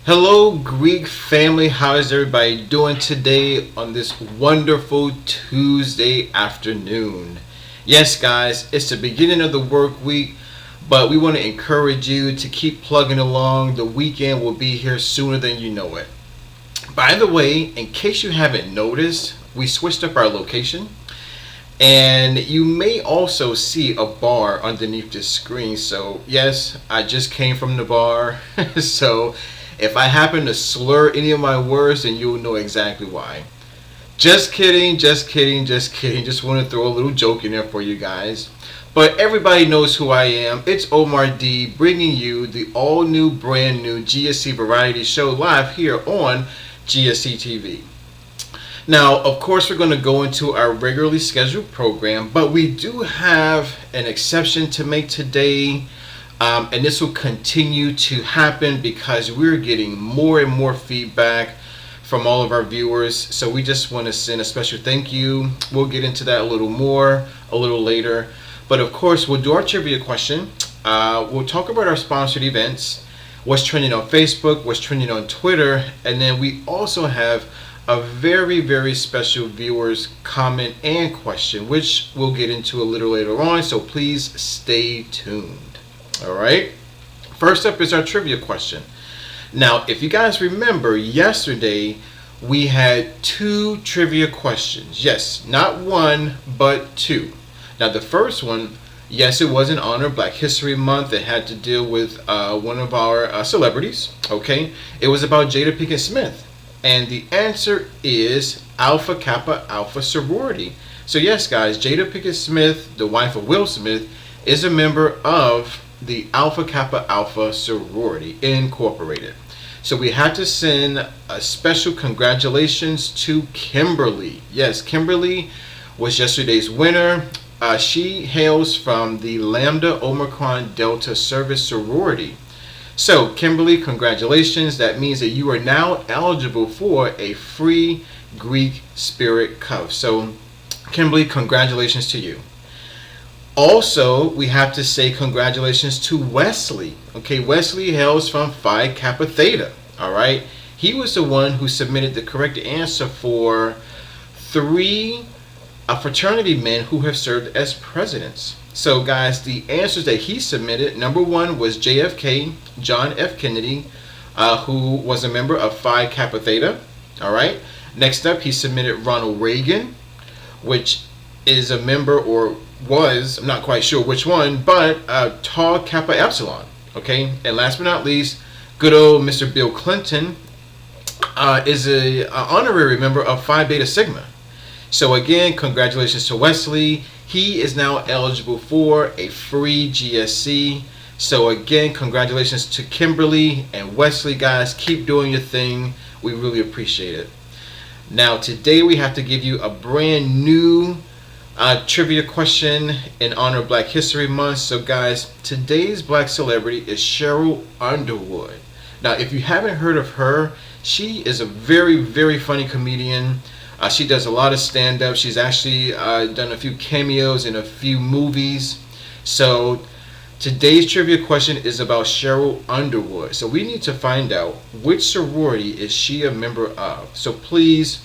Hello, Greek family. How is everybody doing today on this wonderful Tuesday afternoon? Yes, guys, it's the beginning of the work week, but we want to encourage you to keep plugging along. The weekend will be here sooner than you know it. By the way, in case you haven't noticed, we switched up our location. And you may also see a bar underneath this screen. So, yes, I just came from the bar. So, if I happen to slur any of my words, then you'll know exactly why. Just kidding, just kidding, just kidding. Just want to throw a little joke in there for you guys. But everybody knows who I am. It's Omar D bringing you the all new, brand new GSC Variety Show live here on GSC TV. Now, of course, we're going to go into our regularly scheduled program, but we do have an exception to make today. And this will continue to happen because we're getting more and more feedback from all of our viewers. So we just want to send a special thank you. We'll get into that a little more a little later. But of course, we'll do our trivia question. We'll talk about our sponsored events, what's trending on Facebook, what's trending on Twitter. And then we also have a very, very special viewer's comment and question, which we'll get into a little later on. So please stay tuned. All right. First up is our trivia question. Now, if you guys remember, yesterday we had two trivia questions. Yes, not one, but two. Now, the first one, yes, it was in honor of Black History Month. It had to deal with one of our celebrities. Okay. It was about Jada Pinkett Smith. And the answer is Alpha Kappa Alpha sorority. So, yes, guys, Jada Pinkett Smith, the wife of Will Smith, is a member of the Alpha Kappa Alpha sorority incorporated. So we had to send a special congratulations to Kimberly. Yes, Kimberly was yesterday's winner. She hails from the Lambda Omicron Delta Service sorority. So Kimberly, congratulations. That means that you are now eligible for a free Greek Spirit cuff. So Kimberly, congratulations to you. Also, we have to say congratulations to Wesley. Okay, Wesley hails from Phi Kappa Theta. All right, he was the one who submitted the correct answer for three fraternity men who have served as presidents. So, guys, the answers that he submitted: number one was JFK, John F. Kennedy, who was a member of Phi Kappa Theta. All right. Next up, he submitted Ronald Reagan, which is a member, or was, I'm not quite sure which one, but Tau Kappa Epsilon. Okay, and last but not least, good old Mr. Bill Clinton is a honorary member of Phi Beta Sigma. So again, congratulations to Wesley. He is now eligible for a free GSC. So again, congratulations to Kimberly and Wesley, guys. Keep doing your thing. We really appreciate it. Now, today we have to give you a brand new trivia question in honor of Black History Month. So guys, today's black celebrity is Sheryl Underwood. Now, if you haven't heard of her, she is a very, very funny comedian. She does a lot of stand-up. She's actually done a few cameos in a few movies. So today's trivia question is about Sheryl Underwood. So we need to find out which sorority is she a member of. So please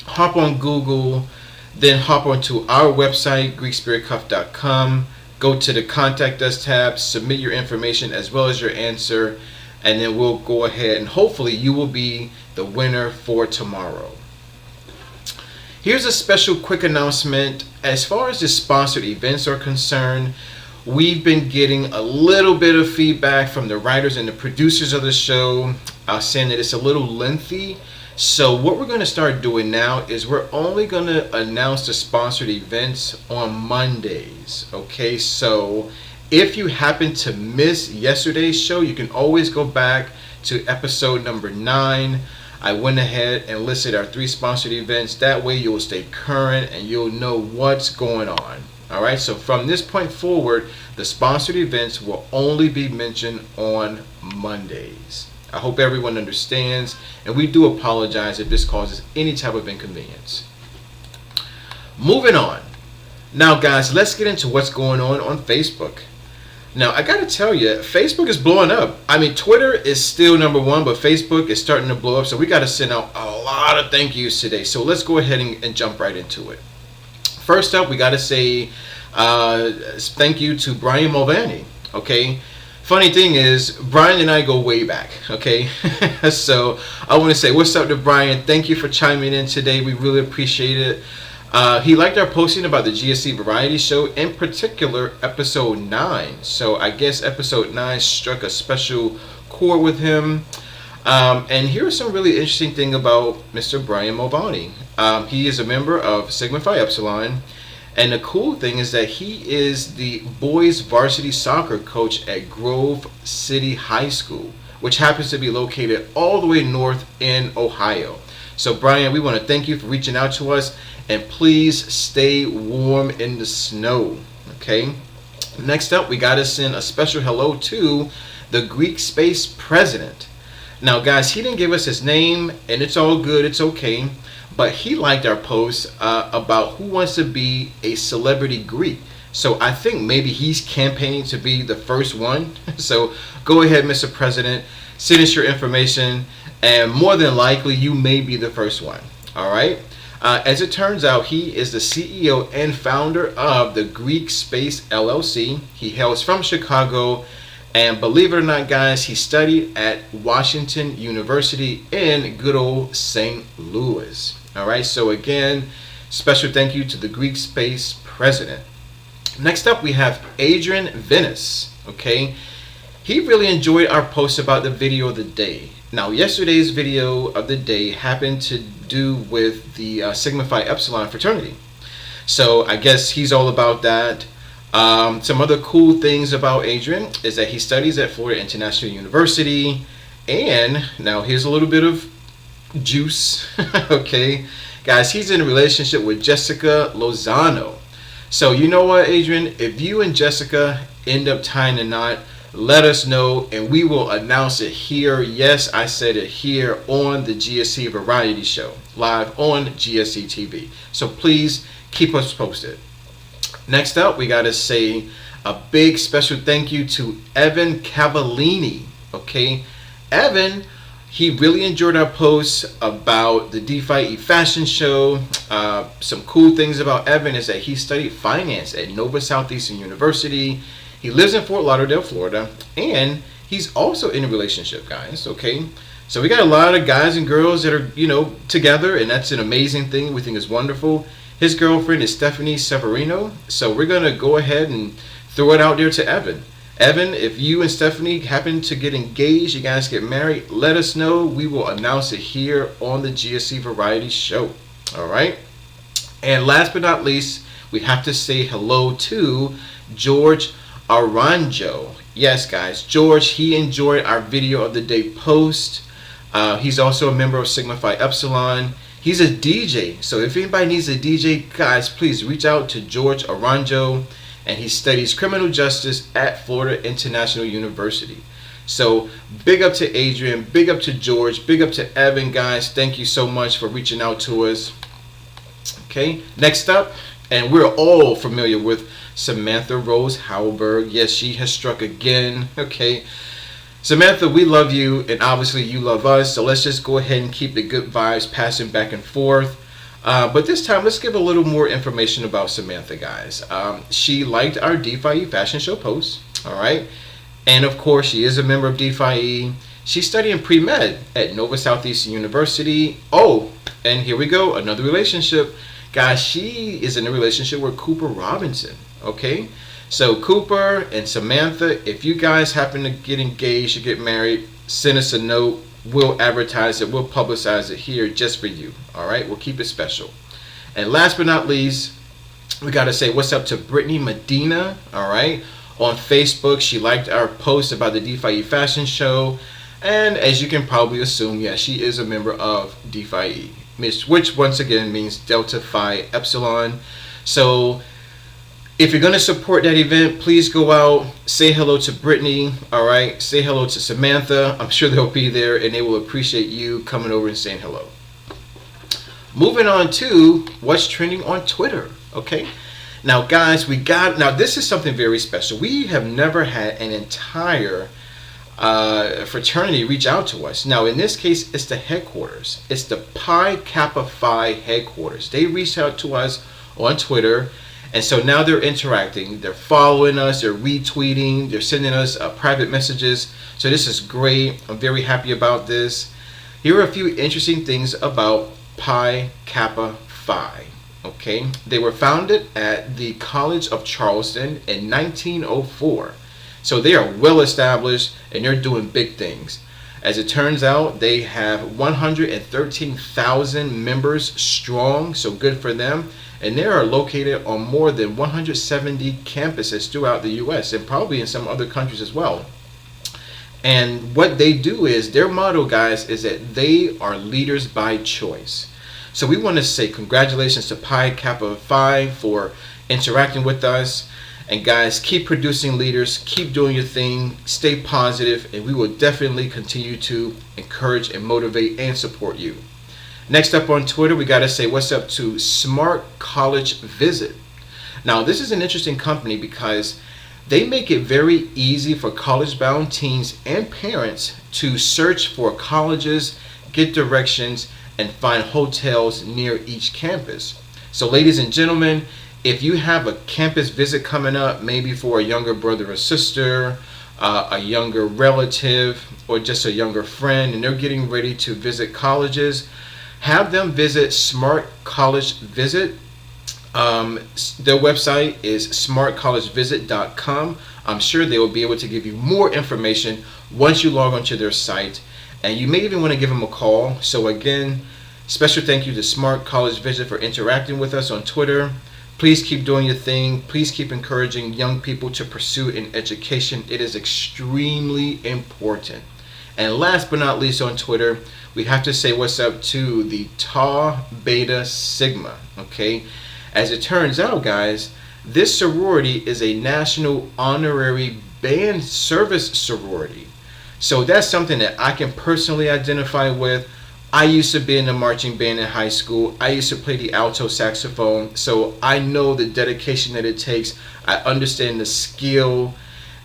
hop on Google, then hop onto our website, GreekSpiritCuff.com. Go to the Contact Us tab, submit your information as well as your answer, and then we'll go ahead and hopefully you will be the winner for tomorrow. Here's a special quick announcement. As far as the sponsored events are concerned, we've been getting a little bit of feedback from the writers and the producers of the show saying that it's a little lengthy. So what we're going to start doing now is we're only going to announce the sponsored events on Mondays. Okay, so if you happen to miss yesterday's show, you can always go back to episode number 9. I went ahead and listed our 3 sponsored events. That way you'll stay current and you'll know what's going on. All right, so from this point forward, the sponsored events will only be mentioned on Mondays. I hope everyone understands, and we do apologize if this causes any type of inconvenience. Moving on. Now, guys, let's get into what's going on Facebook. Now, I gotta tell you, Facebook is blowing up. I mean, Twitter is still number one, but Facebook is starting to blow up. So we gotta send out a lot of thank yous today. So let's go ahead and jump right into it. First up, we gotta say thank you to Brian Mulvaney. Okay. Funny thing is, Brian and I go way back, okay? So I want to say what's up to Brian. Thank you for chiming in today. We really appreciate it. He liked our posting about the GSC Variety Show, in particular episode 9. So I guess episode 9 struck a special chord with him. And here's some really interesting thing about Mr. Brian Mulvaney. He is a member of Sigma Phi Epsilon. And the cool thing is that he is the boys varsity soccer coach at Grove City High School, which happens to be located all the way north in Ohio. So Brian, we want to thank you for reaching out to us, and please stay warm in the snow. Okay. Next up, we got to send a special hello to the Greek Space president. Now guys, he didn't give us his name, and it's all good, it's okay. But he liked our post about who wants to be a celebrity Greek. So I think maybe he's campaigning to be the first one. So go ahead, Mr. President, send us your information, and more than likely you may be the first one. All right. As it turns out, he is the CEO and founder of the Greek Space LLC. He hails from Chicago. And believe it or not, guys, he studied at Washington University in good old St. Louis. All right, so again, special thank you to the Greek Space president. Next up, we have Adrian Venice. Okay, he really enjoyed our post about the video of the day. Now, yesterday's video of the day happened to do with the Sigma Phi Epsilon fraternity. So I guess he's all about that. Some other cool things about Adrian is that he studies at Florida International University. And now here's a little bit of juice. Okay, guys, he's in a relationship with Jessica Lozano. So you know what, Adrian, if you and Jessica end up tying a knot, let us know and we will announce it here. Yes, I said it here on the GSC Variety Show, live on GSC TV. So please keep us posted. Next up, we got to say a big special thank you to Evan Cavallini. Okay, Evan, he really enjoyed our posts about the DeFi fashion show. Some cool things about Evan is that he studied finance at Nova Southeastern University. He lives in Fort Lauderdale, Florida, and he's also in a relationship, guys. Okay, so we got a lot of guys and girls that are, together, and that's an amazing thing. We think it's wonderful. His girlfriend is Stephanie Severino. So we're going to go ahead and throw it out there to Evan. Evan, if you and Stephanie happen to get engaged, you guys get married, let us know. We will announce it here on the GSC Variety Show. All right. And last but not least, we have to say hello to George Aranjo. Yes, guys, George, he enjoyed our video of the day post. He's also a member of Sigma Phi Epsilon. He's a DJ, so if anybody needs a DJ, guys, please reach out to George Aranjo, and he studies criminal justice at Florida International University. So big up to Adrian, big up to George, big up to Evan, guys. Thank you so much for reaching out to us. Okay, next up, and we're all familiar with Samantha Rose Hauberg. Yes, she has struck again. Okay. Samantha, we love you, and obviously you love us, so let's just go ahead and keep the good vibes passing back and forth. But this time, let's give a little more information about Samantha, guys. She liked our DeFi fashion show post, all right? And of course, she is a member of DeFi. She's studying pre-med at Nova Southeastern University. Oh, and here we go, another relationship. Guys, she is in a relationship with Cooper Robinson, okay? So Cooper and Samantha, if you guys happen to get engaged or get married, send us a note. We'll advertise it. We'll publicize it here just for you. All right? We'll keep it special. And last but not least, we got to say what's up to Brittany Medina. All right? On Facebook, she liked our post about the DeFi fashion show. And as you can probably assume, yeah, she is a member of DeFi, which once again means Delta Phi Epsilon. So if you're going to support that event, please go out, say hello to Brittany, all right? Say hello to Samantha. I'm sure they'll be there, and they will appreciate you coming over and saying hello. Moving on to what's trending on Twitter, okay? Now, guys, this is something very special. We have never had an entire fraternity reach out to us. Now, in this case, it's the headquarters. It's the Pi Kappa Phi headquarters. They reached out to us on Twitter, and so now they're interacting. They're following us. They're retweeting. They're sending us private messages. So this is great. I'm very happy about this. Here are a few interesting things about Pi Kappa Phi. Okay, they were founded at the College of Charleston in 1904. So they are well established and they're doing big things. As it turns out, they have 113,000 members strong, so good for them. And they are located on more than 170 campuses throughout the U.S. and probably in some other countries as well. And what they do is, their motto, guys, is that they are leaders by choice. So we want to say congratulations to Pi Kappa Phi for interacting with us. And guys, keep producing leaders, keep doing your thing, stay positive, and we will definitely continue to encourage and motivate and support you. Next up on Twitter, we got to say what's up to Smart College Visit. Now, this is an interesting company because they make it very easy for college-bound teens and parents to search for colleges, get directions, and find hotels near each campus. So ladies and gentlemen, if you have a campus visit coming up, maybe for a younger brother or sister, a younger relative, or just a younger friend, and they're getting ready to visit colleges, have them visit Smart College Visit. Their website is smartcollegevisit.com. I'm sure they will be able to give you more information once you log onto their site, and you may even want to give them a call. So again, special thank you to Smart College Visit for interacting with us on Twitter. Please keep doing your thing. Please keep encouraging young people to pursue an education. It is extremely important. And last but not least on Twitter, we have to say what's up to the Tau Beta Sigma, okay? As it turns out, guys, this sorority is a national honorary band service sorority. So that's something that I can personally identify with. I used to be in the marching band in high school. I used to play the alto saxophone. So I know the dedication that it takes. I understand the skill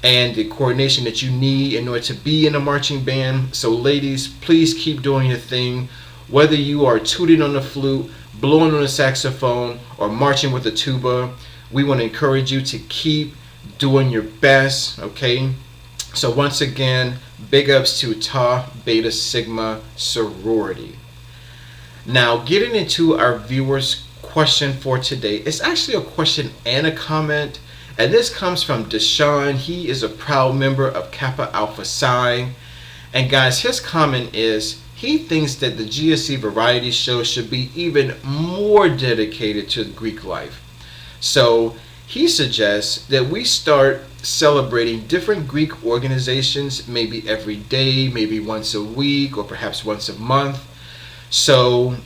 and the coordination that you need in order to be in a marching band. So ladies, please keep doing your thing. Whether you are tooting on the flute, blowing on the saxophone, or marching with the tuba, we want to encourage you to keep doing your best, okay? So once again, big ups to Tau Beta Sigma sorority. Now, getting into our viewers' question for today, it's actually a question and a comment, and this comes from Deshaun. He is a proud member of Kappa Alpha Psi, and guys, his comment is he thinks that the GSC variety show should be even more dedicated to Greek life. So he suggests that we start celebrating different Greek organizations, maybe every day, maybe once a week, or perhaps once a month. So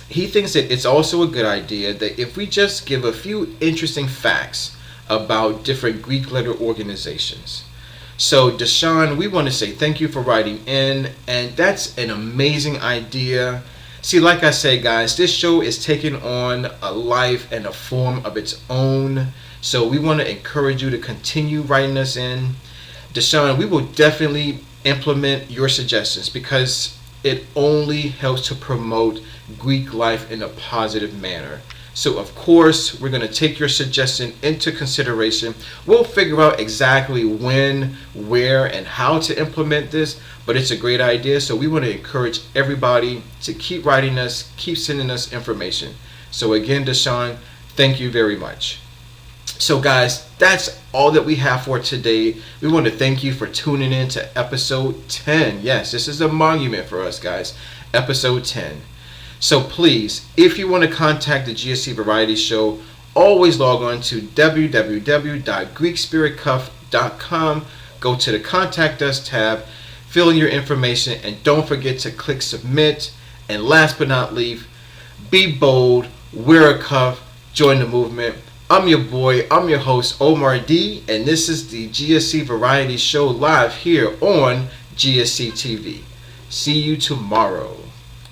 he thinks that it's also a good idea that if we just give a few interesting facts about different Greek letter organizations. So Deshaun, we want to say thank you for writing in, and that's an amazing idea. See, like I said, guys, this show is taking on a life and a form of its own. So we want to encourage you to continue writing us in. Deshaun, we will definitely implement your suggestions because it only helps to promote Greek life in a positive manner. So of course, we're going to take your suggestion into consideration. We'll figure out exactly when, where, and how to implement this, but it's a great idea. So we want to encourage everybody to keep writing us, keep sending us information. So again, Deshaun, thank you very much. So guys, that's all that we have for today. We want to thank you for tuning in to episode 10. Yes, this is a monument for us, guys. Episode 10. So please, if you want to contact the GSC Variety Show, always log on to www.greekspiritcuff.com. Go to the Contact Us tab, fill in your information, and don't forget to click Submit. And last but not least, be bold, wear a cuff, join the movement. I'm your boy, I'm your host, Omar D, and this is the GSC Variety Show live here on GSC TV. See you tomorrow.